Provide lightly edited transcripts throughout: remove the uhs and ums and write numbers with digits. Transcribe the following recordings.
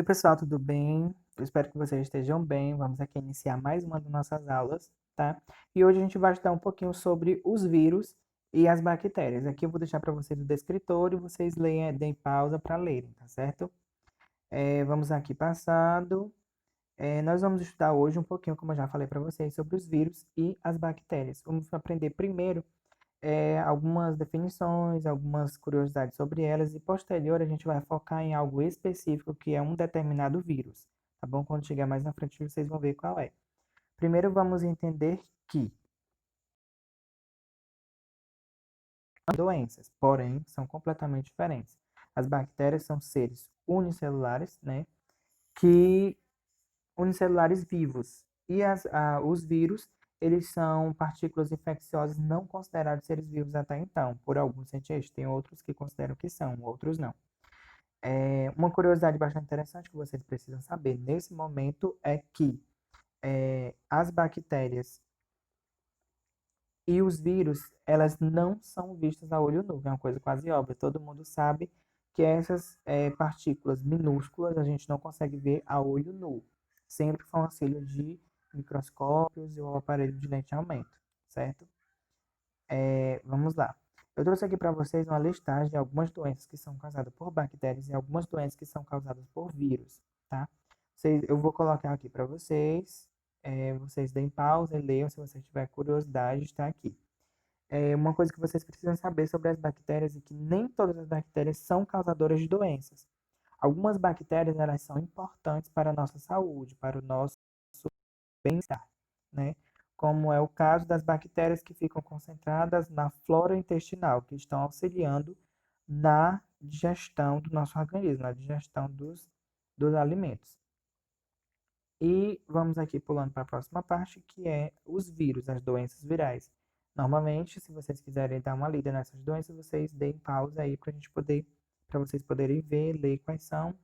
Oi, pessoal, tudo bem? Eu espero que vocês estejam bem. Vamos aqui iniciar mais uma das nossas aulas, tá? E hoje a gente vai estudar um pouquinho sobre os vírus e as bactérias. Aqui eu vou deixar para vocês o descritor e vocês leiam, deem pausa para lerem, tá certo? Vamos aqui passado. Nós vamos estudar hoje um pouquinho, como eu já falei para vocês, sobre os vírus e as bactérias. Vamos aprender primeiro algumas definições, algumas curiosidades sobre elas e posterior a gente vai focar em algo específico que é um determinado vírus, tá bom? Quando chegar mais na frente vocês vão ver qual é. Primeiro vamos entender que doenças, porém, são completamente diferentes. As bactérias são seres unicelulares, né? Que unicelulares vivos. E os vírus, eles são partículas infecciosas não consideradas seres vivos até então, por alguns cientistas. Tem outros que consideram que são, outros não. Uma curiosidade bastante interessante que vocês precisam saber nesse momento é que as bactérias e os vírus, elas não são vistas a olho nu. É uma coisa quase óbvia. Todo mundo sabe que essas partículas minúsculas a gente não consegue ver a olho nu, sempre com auxílio de microscópios ou aparelho de lente aumento, certo? Vamos lá. Eu trouxe aqui para vocês uma listagem de algumas doenças que são causadas por bactérias e algumas doenças que são causadas por vírus, tá? Eu vou colocar aqui para vocês. Vocês deem pausa e leiam se você tiver curiosidade, está aqui. Uma coisa que vocês precisam saber sobre as bactérias é que nem todas as bactérias são causadoras de doenças. Algumas bactérias elas são importantes para a nossa saúde, para o nosso bem-estar, né? Como é o caso das bactérias que ficam concentradas na flora intestinal, que estão auxiliando na digestão do nosso organismo, na digestão dos alimentos. E vamos aqui pulando para a próxima parte, que é os vírus, as doenças virais. Normalmente, se vocês quiserem dar uma lida nessas doenças, vocês deem pausa aí para vocês poderem ver, ler quais são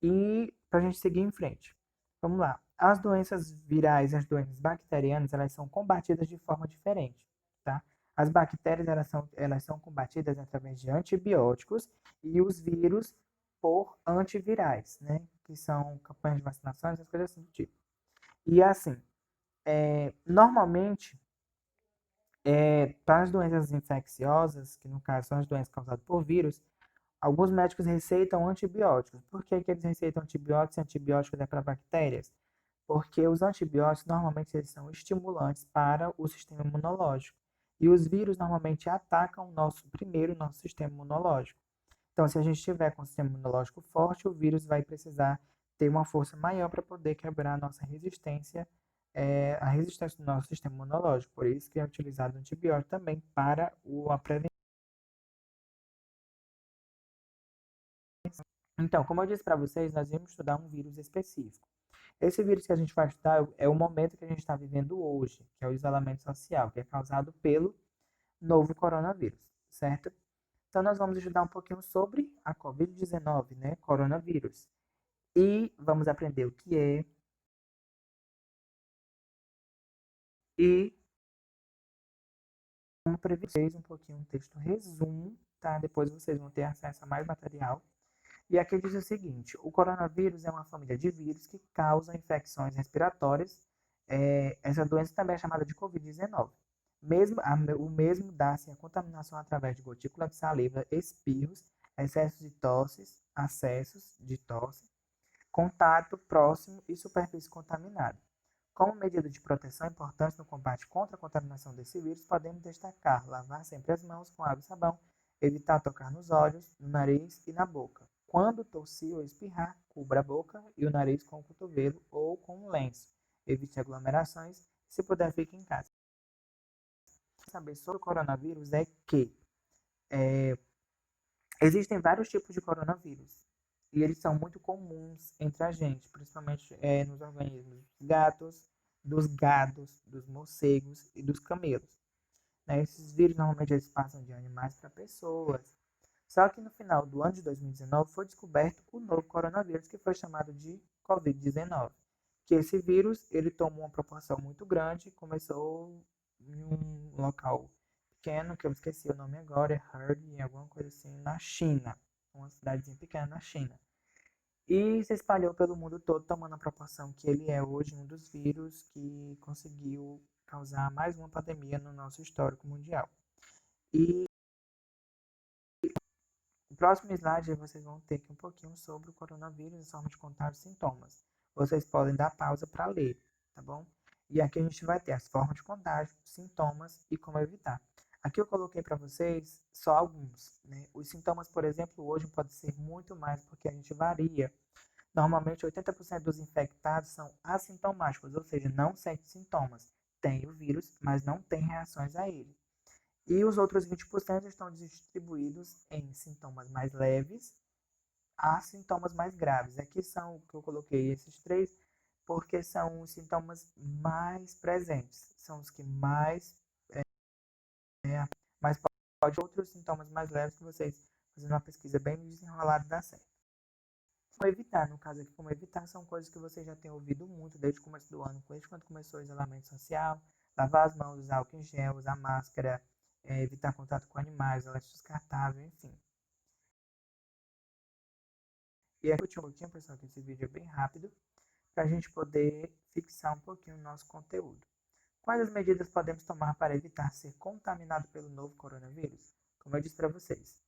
e para a gente seguir em frente. Vamos lá. As doenças virais e as doenças bacterianas, elas são combatidas de forma diferente, tá? As bactérias, elas são combatidas através de antibióticos e os vírus por antivirais, né? Que são campanhas de vacinação, essas coisas assim do tipo. E assim, normalmente, para as doenças infecciosas, que no caso são as doenças causadas por vírus, alguns médicos receitam antibióticos. Por que que eles receitam antibióticos e antibióticos é para bactérias? Porque os antibióticos normalmente eles são estimulantes para o sistema imunológico. E os vírus normalmente atacam primeiro o nosso sistema imunológico. Então, se a gente estiver com o sistema imunológico forte, o vírus vai precisar ter uma força maior para poder quebrar a nossa resistência, a resistência do nosso sistema imunológico. Por isso que é utilizado o antibiótico também para a prevenção. Então, como eu disse para vocês, nós vamos estudar um vírus específico. Esse vírus que a gente vai estudar é o momento que a gente está vivendo hoje, que é o isolamento social, que é causado pelo novo coronavírus, certo? Então, nós vamos estudar um pouquinho sobre a Covid-19, né? Coronavírus. E vamos aprender o que é e como prever um pouquinho um texto resumo, tá? Depois vocês vão ter acesso a mais material. E aqui diz o seguinte: o coronavírus é uma família de vírus que causam infecções respiratórias. Essa doença também é chamada de Covid-19. O mesmo dá-se a contaminação através de gotícula de saliva, espirros, excessos de tosses, acessos de tosse, contato próximo e superfície contaminada. Como medida de proteção importante no combate contra a contaminação desse vírus, podemos destacar lavar sempre as mãos com água e sabão, evitar tocar nos olhos, no nariz e na boca. Quando tossir ou espirrar, cubra a boca e o nariz com o cotovelo ou com um lenço. Evite aglomerações. Se puder, fique em casa. Saber sobre o coronavírus é que é, existem vários tipos de coronavírus e eles são muito comuns entre a gente, principalmente nos organismos dos gatos, dos gados, dos morcegos e dos camelos, né? Esses vírus normalmente eles passam de animais para pessoas. Só que no final do ano de 2019 foi descoberto o novo coronavírus, que foi chamado de Covid-19. Que esse vírus ele tomou uma proporção muito grande, começou em um local pequeno, que eu esqueci o nome agora, é Herd, em alguma coisa assim, na China. Uma cidadezinha pequena na China. e se espalhou pelo mundo todo, tomando a proporção que ele é hoje um dos vírus que conseguiu causar mais uma pandemia no nosso histórico mundial. E no próximo slide vocês vão ter aqui um pouquinho sobre o coronavírus, as formas de contágio e sintomas. Vocês podem dar pausa para ler, tá bom? E aqui a gente vai ter as formas de contágio, sintomas e como evitar. Aqui eu coloquei para vocês só alguns, né? Os sintomas, por exemplo, hoje pode ser muito mais porque a gente varia. Normalmente 80% dos infectados são assintomáticos, ou seja, não sentem sintomas. Tem o vírus, mas não tem reações a ele. E os outros 20% estão distribuídos em sintomas mais leves a sintomas mais graves. Aqui são que eu coloquei esses três, porque são os sintomas mais presentes, são os que mais pode outros sintomas mais leves que vocês fazendo uma pesquisa bem desenrolada dá certo. Como evitar, no caso aqui, como evitar, são coisas que vocês já têm ouvido muito desde o começo do ano, desde quando começou o isolamento social, lavar as mãos, usar álcool em gel, usar máscara, evitar contato com animais, elétrico descartável, enfim. E aqui um pouquinho, pessoal, que esse vídeo é bem rápido, para a gente poder fixar um pouquinho o nosso conteúdo. Quais as medidas podemos tomar para evitar ser contaminado pelo novo coronavírus? Como eu disse para vocês,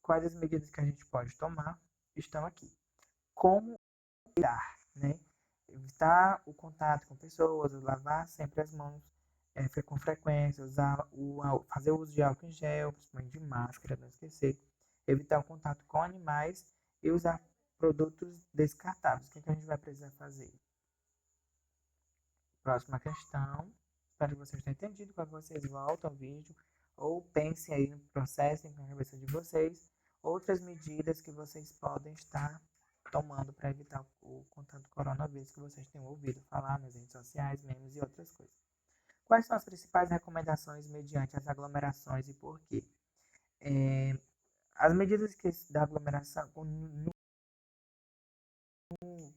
quais as medidas que a gente pode tomar estão aqui. Como evitar, né? Evitar o contato com pessoas, lavar sempre as mãos com frequência, fazer o uso de álcool em gel, principalmente de máscara, não esquecer. Evitar o contato com animais e usar produtos descartáveis. O que a gente vai precisar fazer? Próxima questão. Espero que vocês tenham entendido. Quando vocês voltam ao vídeo, ou pensem aí no processo na cabeça de vocês, outras medidas que vocês podem estar tomando para evitar o contato do coronavírus que vocês tenham ouvido falar nas redes sociais, memes e outras coisas. Quais são as principais recomendações mediante as aglomerações e por quê? As medidas da aglomeração,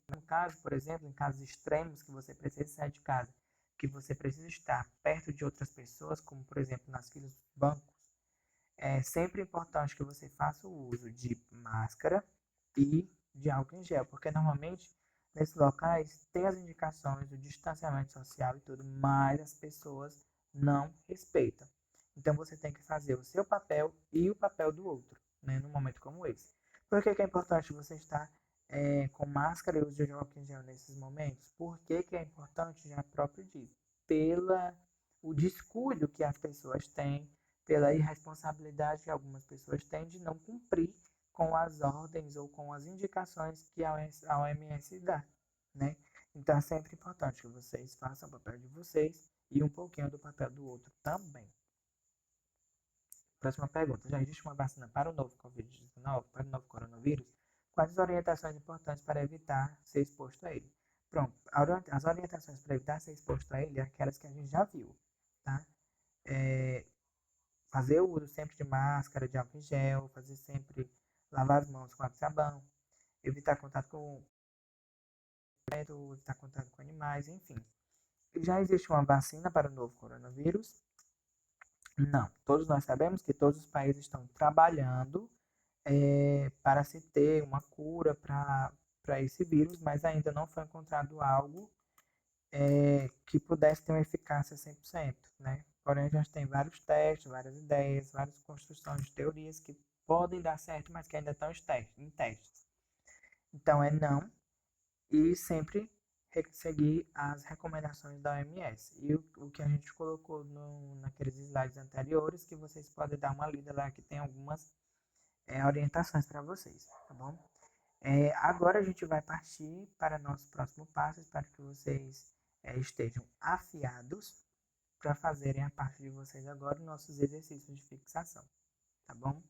no caso, por exemplo, em casos extremos que você precisa sair de casa, que você precisa estar perto de outras pessoas, como por exemplo nas filas dos bancos, é sempre importante que você faça o uso de máscara e de álcool em gel, porque normalmente nesses locais tem as indicações do distanciamento social e tudo, mas as pessoas não respeitam. Então você tem que fazer o seu papel e o papel do outro, né, num momento como esse. Por que é importante você estar com máscara e uso de álcool em gel nesses momentos? Por que é importante? Já próprio diz, pela o descuido que as pessoas têm, pela irresponsabilidade que algumas pessoas têm de não cumprir com as ordens ou com as indicações que a OMS dá, né? Então é sempre importante que vocês façam o papel de vocês e um pouquinho do papel do outro também. Próxima pergunta. Já existe uma vacina para o novo Covid-19, para o novo coronavírus? Quais as orientações importantes para evitar ser exposto a ele? Pronto, as orientações para evitar ser exposto a ele é aquelas que a gente já viu, tá? Fazer o uso sempre de máscara, de álcool em gel, fazer sempre lavar as mãos com água e sabão, evitar contato com evitar contato com animais, enfim. Já existe uma vacina para o novo coronavírus? Não. Todos nós sabemos que todos os países estão trabalhando para se ter uma cura para esse vírus, mas ainda não foi encontrado algo que pudesse ter uma eficácia 100%, né? Porém, a gente tem vários testes, várias ideias, várias construções de teorias que podem dar certo, mas que ainda estão em testes. Então, é não e sempre seguir as recomendações da OMS. E o que a gente colocou naqueles slides anteriores, que vocês podem dar uma lida lá, que tem algumas orientações para vocês, tá bom? Agora a gente vai partir para nosso próximo passo. Espero que vocês estejam afiados para fazerem a parte de vocês agora, nossos exercícios de fixação, tá bom?